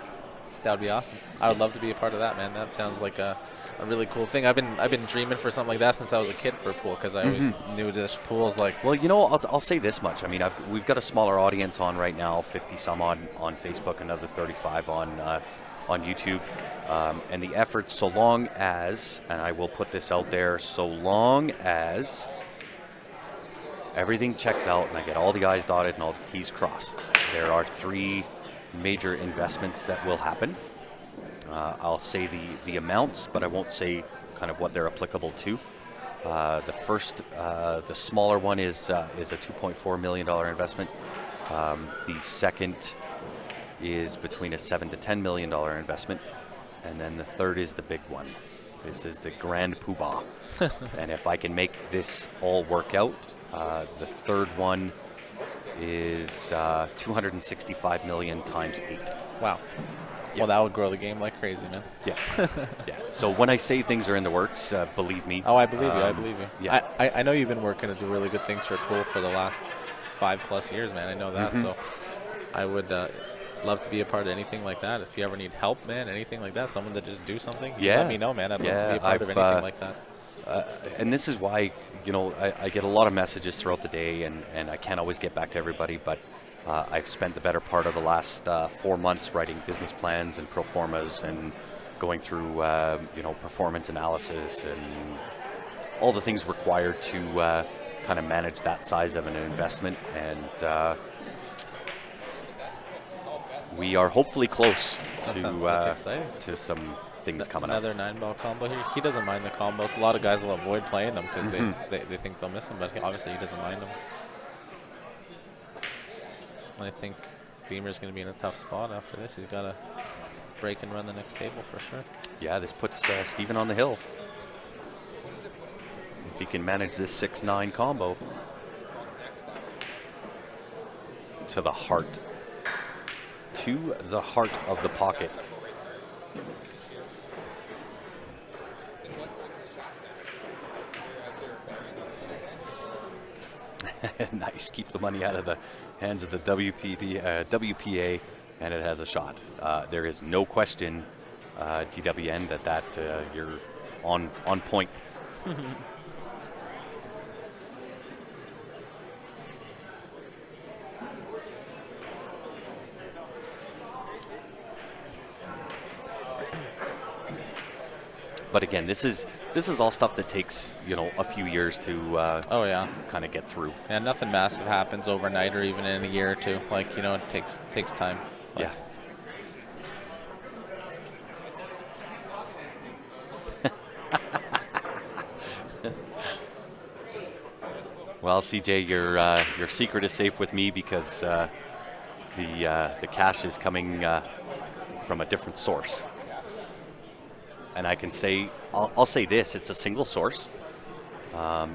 That would be awesome. I would love to be a part of that, man. That sounds like a really cool thing. I've been dreaming for something like that since I was a kid for a pool, because I always knew this pool's like. Well, you know, I'll say this much. I mean, we've got a smaller audience on right now, 50 some on Facebook, another 35 on YouTube, and the effort, so long as, and I will put this out there, so long as everything checks out and I get all the I's dotted and all the T's crossed, there are 3 major investments that will happen. I'll say the amounts, but I won't say kind of what they're applicable to. The first, the smaller one is a $2.4 million investment. The second is between a $7 to $10 million investment, and then the third is the big one. This is the grand poobah. And if I can make this all work out, the third one is 265 million times 8. Wow. Yeah. Well, that would grow the game like crazy, man. Yeah. Yeah. So when I say things are in the works, believe me. Oh, I believe you. I believe you. Yeah. I know you've been working to do really good things for pool for the last 5+ years, man. I know that. So I would love to be a part of anything like that. If you ever need help, man, anything like that, someone to just do something, let me know, man. I'd love to be a part of anything like that. And this is why, you know, I get a lot of messages throughout the day, and I can't always get back to everybody, but I've spent the better part of the last 4 months writing business plans and pro formas and going through, you know, performance analysis and all the things required to kind of manage that size of an investment. And we are hopefully close to some things coming up. Another 9-ball combo here. He doesn't mind the combos. A lot of guys will avoid playing them because they think they'll miss them, but obviously he doesn't mind them. I think Beamer's going to be in a tough spot after this. He's got to break and run the next table for sure. Yeah, this puts Steven on the hill. If he can manage this 6-9 combo. to the heart. To the heart of the pocket. Nice. Keep the money out of the hands of the WPA, and it has a shot. There is no question, TWN, that you're on point. But again, this is all stuff that takes, you know, a few years to kind of get through. Yeah, nothing massive happens overnight or even in a year or two. Like, you know, it takes time. Yeah. Well, CJ, your secret is safe with me because the cash is coming from a different source. And I can say, I'll say this, it's a single source.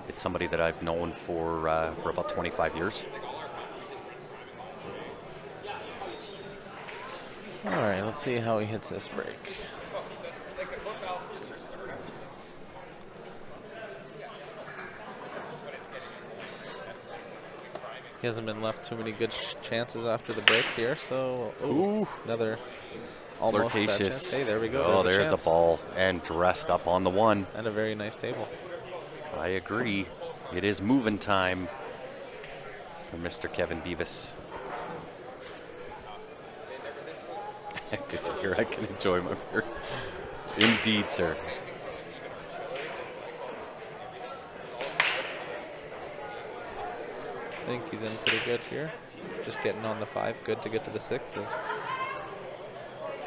It's somebody that I've known for about 25 years. All right, let's see how he hits this break. He hasn't been left too many good chances after the break here, so another almost flirtatious. Hey, there we go. Oh, there's a ball and dressed up on the one. And a very nice table. I agree. It is moving time for Mr. Kevin Beavis. Good to hear. I can enjoy my beer. Indeed, sir. I think he's in pretty good here. Just getting on the 5, good to get to the 6s.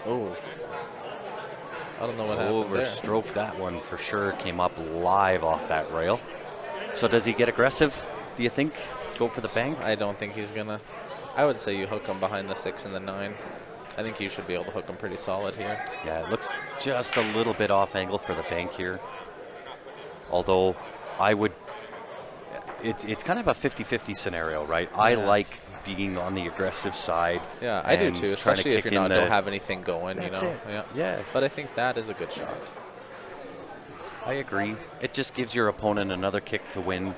Oh, I don't know what happened there. Overstroked that one for sure. Came up live off that rail. So does he get aggressive, do you think? Go for the bank? I don't think he's going to. I would say you hook him behind the 6 and the 9. I think you should be able to hook him pretty solid here. Yeah, it looks just a little bit off angle for the bank here. Although I would, it's kind of a 50-50 scenario, right? Yeah. I like being on the aggressive side. Yeah, I do too, especially if you don't have anything going. That's you know. It. Yeah. But I think that is a good shot. I agree. It just gives your opponent another kick to win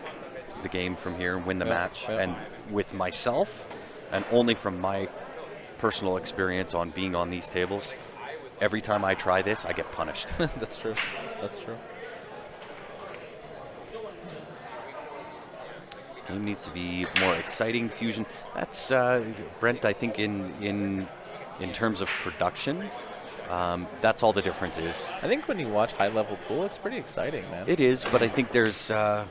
the game from here, win the match. Yeah. And with myself, and only from my personal experience on being on these tables, every time I try this, I get punished. That's true. That's true. Game needs to be more exciting. Fusion. That's Brent. I think in terms of production, that's all the difference is. I think when you watch high-level pool, it's pretty exciting, man. It is, but I think there's a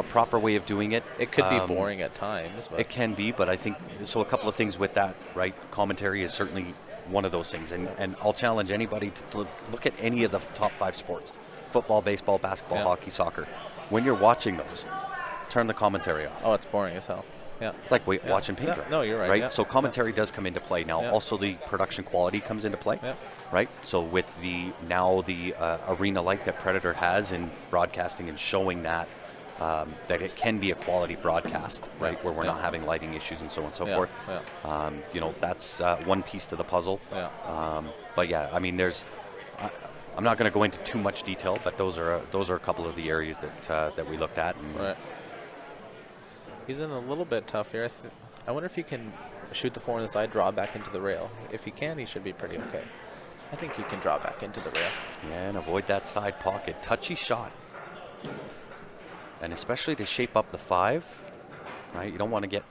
proper way of doing it. It could be boring at times. But it can be, but I think so. A couple of things with that, right? Commentary is certainly one of those things, and I'll challenge anybody to look at any of the top 5 sports: football, baseball, basketball, hockey, soccer. When you're watching those, turn the commentary off. Oh, it's boring as hell. Yeah, it's like watching paint dry. No, you're right. Right. Yeah. So commentary does come into play now. Also, the production quality comes into play. Yeah. Right. So with the arena like that Predator has in broadcasting and showing that it can be a quality broadcast, right, where we're not having lighting issues and so on and so forth. Yeah. You know, that's one piece to the puzzle. Yeah. But yeah, I mean, I'm not going to go into too much detail, but those are a couple of the areas that we looked at. And right. He's in a little bit tough here. I wonder if he can shoot the 4 on the side, draw back into the rail. If he can, he should be pretty okay. I think he can draw back into the rail. Yeah, and avoid that side pocket. Touchy shot. And especially to shape up the 5, right? You don't want to get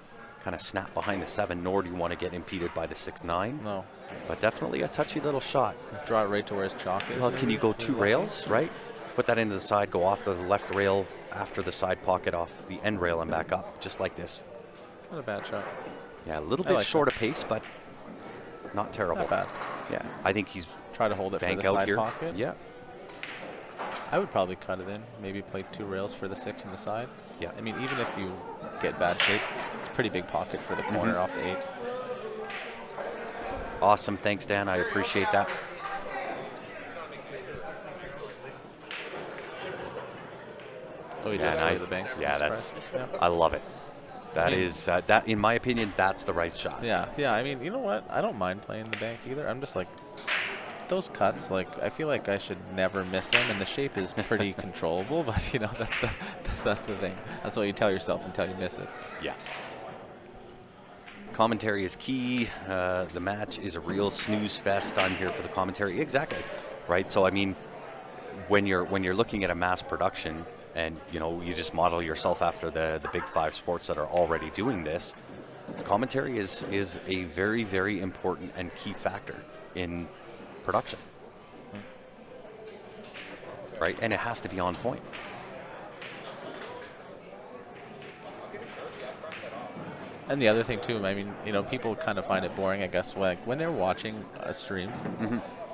kind of snap behind the 7, nor do you want to get impeded by the 6-9. No. But definitely a touchy little shot. Draw it right to where his chalk is. Well, can you go 2 rails, right? Put that into the side, go off the left rail after the side pocket off the end rail and back up, just like this. Not a bad shot. Yeah, a little bit short of pace, but not terrible. Not bad. Yeah, I think he's try to hold it for the side pocket. Yeah. I would probably cut it in, maybe play 2 rails for the 6 on the side. Yeah. I mean, even if you get bad shape, it's a pretty big pocket for the corner off the 8. Awesome. Thanks, Dan. I appreciate that. Oh, he does go to the bank. Yeah, I love it. That is that, in my opinion, that's the right shot. Yeah, yeah. I mean, you know what? I don't mind playing the bank either. I'm just like, those cuts, like, I feel like I should never miss them, and the shape is pretty controllable, but, you know, that's the thing. That's what you tell yourself until you miss it. Yeah. Commentary is key. The match is a real snooze fest. I'm here for the commentary. Exactly. Right? So, I mean, when you're looking at a mass production, and, you know, you just model yourself after the big 5 sports that are already doing this, commentary is a very, very important and key factor in production. Right? And it has to be on point. And the other thing, too, I mean, you know, people kind of find it boring, I guess, when they're watching a stream.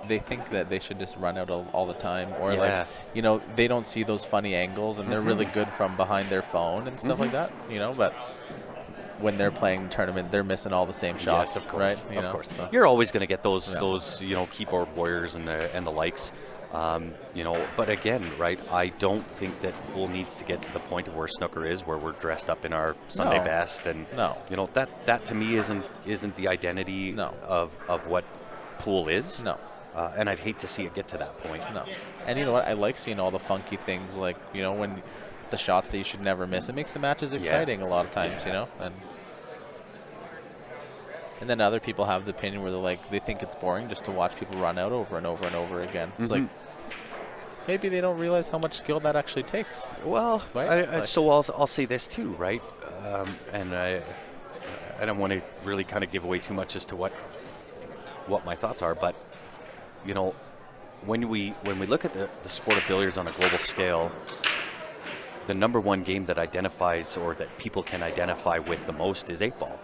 They think that they should just run out all the time, or like, you know, they don't see those funny angles, and they're really good from behind their phone and stuff like that, you know. But when they're playing the tournament, they're missing all the same shots, yes, of course, right? Of course. So. You're always going to get those you know, keyboard warriors and the likes, you know. But again, right, I don't think that pool needs to get to the point of where snooker is, where we're dressed up in our Sunday best, and you know, that to me isn't the identity of what pool is. No. And I'd hate to see it get to that point. No. And you know what? I like seeing all the funky things, like, you know, when the shots that you should never miss. It makes the matches exciting a lot of times, you know? And then other people have the opinion where they're like, they think it's boring just to watch people run out over and over and over again. It's like, maybe they don't realize how much skill that actually takes. Well, right? So I'll say this too, right? And I don't want to really kind of give away too much as to what my thoughts are, but you know, when we look at the sport of billiards on a global scale, the number one game that identifies, or that people can identify with the most, is 8-ball,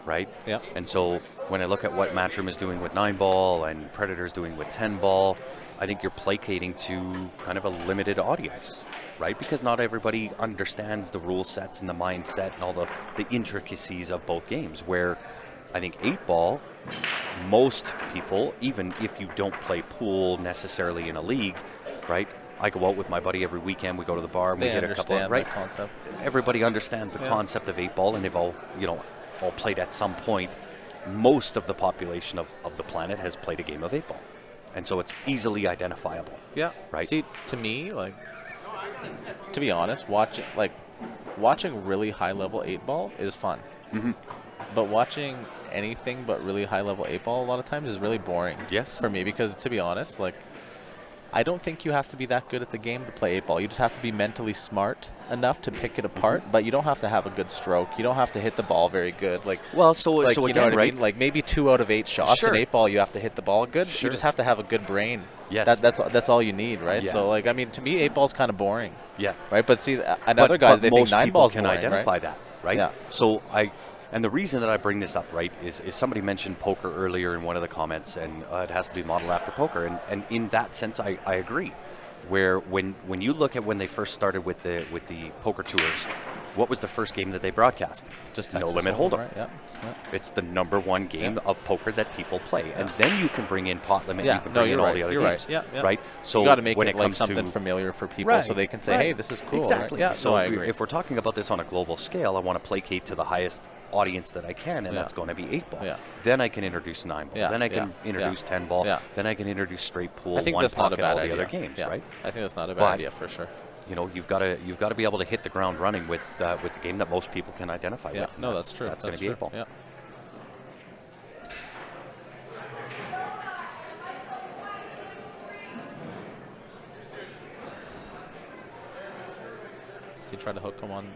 right? Yeah. And so when I look at what Matchroom is doing with 9-ball and Predator's doing with 10-ball, I think you're placating to kind of a limited audience, right? Because not everybody understands the rule sets and the mindset and all the intricacies of both games, where I think 8-ball, most people, even if you don't play pool necessarily in a league, right? I go out with my buddy every weekend. We go to the bar and we get a couple of, right? Concept. Everybody understands the concept of 8-ball, and they've all played at some point. Most of the population of the planet has played a game of 8-ball, and so it's easily identifiable. Yeah. Right. See, to me, like, to be honest, watching really high level 8-ball is fun. But watching anything but really high-level 8-ball a lot of times is really boring. Yes. For me, because to be honest, like, I don't think you have to be that good at the game to play 8-ball. You just have to be mentally smart enough to pick it apart, but you don't have to have a good stroke. You don't have to hit the ball very good. Like, well, so you again, know what right? I mean? Like, maybe 2 out of 8 shots in 8-ball, you have to hit the ball good. Sure. You just have to have a good brain. Yes. That's all you need, right? Yeah. So, like, I mean, to me, 8-ball's kind of boring. Yeah. Right? But see, and other guys, they think 9-ball's can boring, identify right? that, right? Yeah. So and the reason that I bring this up, right, is somebody mentioned poker earlier in one of the comments, and it has to be modeled after poker. And in that sense, I agree. Where when you look at when they first started with the poker tours, what was the first game that they broadcast? Just No Limit Hold'em. Right? Yeah. It's the number one game of poker that people play, and then you can bring in pot limit. Yeah. You can bring in all the other games. Right. Yeah. Right. So you got to make when it like something familiar for people, so they can say, "Hey, this is cool." Exactly. Right? Yeah. So I agree. if we're talking about this on a global scale, I want to placate to the highest audience that I can, and that's going to be 8-ball. Yeah. Then I can introduce 9-ball. Yeah. Then I can introduce 10-ball. Yeah. Then I can introduce straight pool, I think one that's not a pocket, bad all idea. the other games, right? I think that's not a bad idea for sure. You know, you've got to be able to hit the ground running with the game that most people can identify with. No, that's true. That's going to be 8-ball. Yeah. So you try to hook him on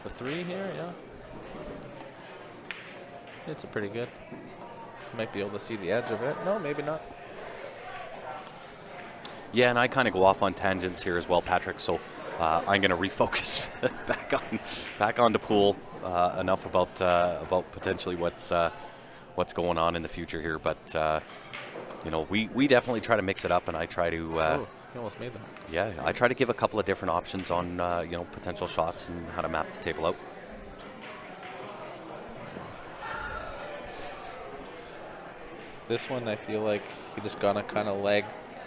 the 3 here, yeah. It's a pretty good. Might be able to see the edge of it. No, maybe not. Yeah, and I kind of go off on tangents here as well, Patrick. So I'm going to refocus back onto pool. Enough about potentially what's going on in the future here, but you know, we definitely try to mix it up, and I try to. You almost made that. Yeah, I try to give a couple of different options on you know, potential shots and how to map the table out. This one, I feel like you just gotta kind of leg,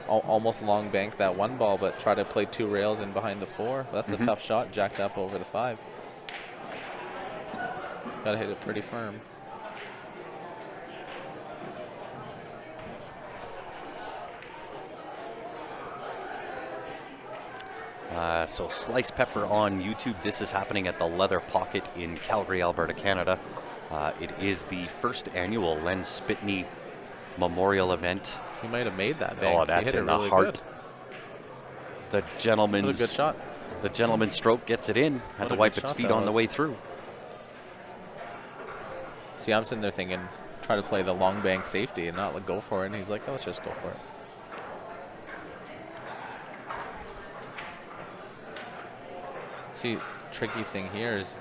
almost long bank that 1 ball, but try to play 2 rails in behind the 4. That's a tough shot, jacked up over the 5. got to hit it pretty firm. So Slice Pepper on YouTube. This is happening at the Leather Pocket in Calgary, Alberta, Canada. It is the first annual Len Sbitney Memorial event. He might have made that bank. Oh, that's in the really heart. Good. The gentleman's what a good shot. The gentleman's stroke gets it in. Had to wipe its feet on the way through. See, I'm sitting there thinking, try to play the long bank safety and not go for it. And he's like, oh, let's just go for it. See, tricky thing here is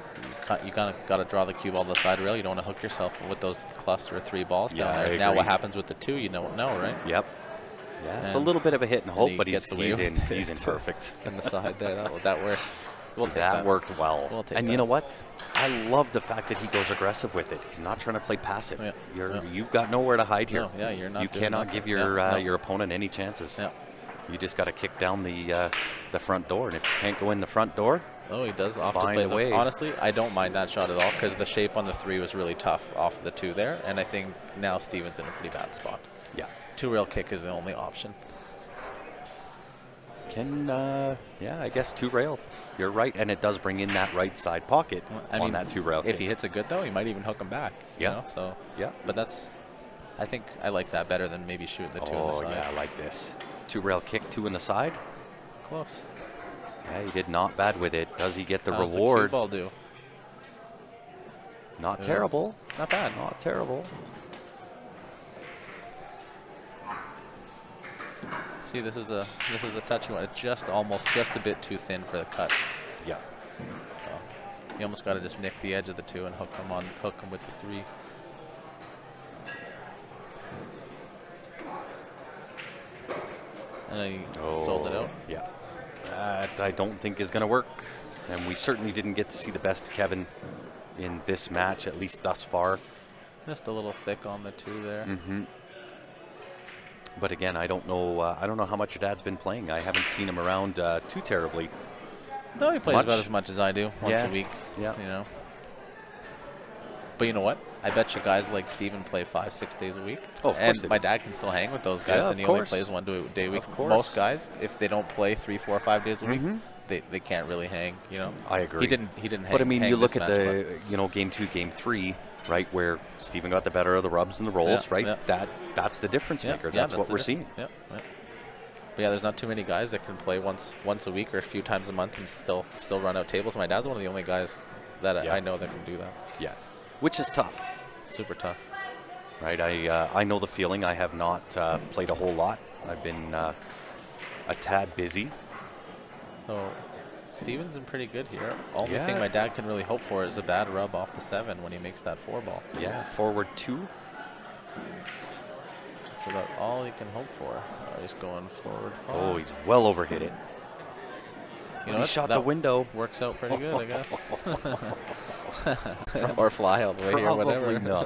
you kind of got to draw the cue ball to the side rail. You don't want to hook yourself with those cluster of 3 balls down there. Now what happens with the 2, you don't know, right? Yep. Yeah, it's a little bit of a hit and hope, but he's in perfect. In the side there, that works. We'll take that worked well. We'll take and that. You know what? I love the fact that he goes aggressive with it. He's not trying to play passive. Yeah. You've got nowhere to hide here. No, yeah, you're not. You cannot give your opponent any chances. Yeah. You just got to kick down the front door, and if you can't go in the front door, oh, he does off find the play. a way. Honestly, I don't mind that shot at all because the shape on the 3 was really tough off the 2 there, and I think now Steven's in a pretty bad spot. Yeah. 2-rail kick is the only option. I guess 2-rail. You're right, and it does bring in that right side pocket on that 2-rail kick. If he hits it good, though, he might even hook him back. Yeah. You know? So, yeah. But I think I like that better than maybe shooting the 2 on the side. Oh, yeah, I like this. 2-rail kick, 2 in the side. Close. Yeah, he did not bad with it. Does he get the How's reward? the cue ball do? Not terrible. Not bad. Not terrible. See, this is a touchy one. It's almost just a bit too thin for the cut. Yeah. So you almost got to just nick the edge of the 2 and hook him with the 3. And then he sold it out. Yeah. That I don't think is going to work. And we certainly didn't get to see the best of Kevin in this match, at least thus far. Just a little thick on the 2 there. Mm-hmm. But again, I don't know how much your dad's been playing. I haven't seen him around too terribly. No, he plays about as much as I do, once a week. Yeah. You know. But you know what? I bet you guys like Steven play 5-6 days a week. Oh, of course. And my dad can still hang with those guys, and he only plays 1 day a week. Most guys, if they don't play 3, 4, 5 days a week, they can't really hang. You know. I agree. He didn't hang. But I mean, you look at the game 2, game 3. Right, where Steven got the better of the rubs and the rolls, right? Yeah. That's the difference maker. That's what we're seeing. Yeah. But yeah, there's not too many guys that can play once a week or a few times a month and still run out tables. My dad's one of the only guys that I know that can do that. Yeah, which is tough. Super tough. Right, I know the feeling. I have not played a whole lot. I've been a tad busy. So Steven's been pretty good here. Only thing my dad can really hope for is a bad rub off the 7 when he makes that 4 ball. Yeah, forward 2. That's about all he can hope for. Oh, he's going forward 5. Oh, he's well overhit it. You know he shot the window. Works out pretty good, I guess. Or fly all the way here, whatever. Probably not.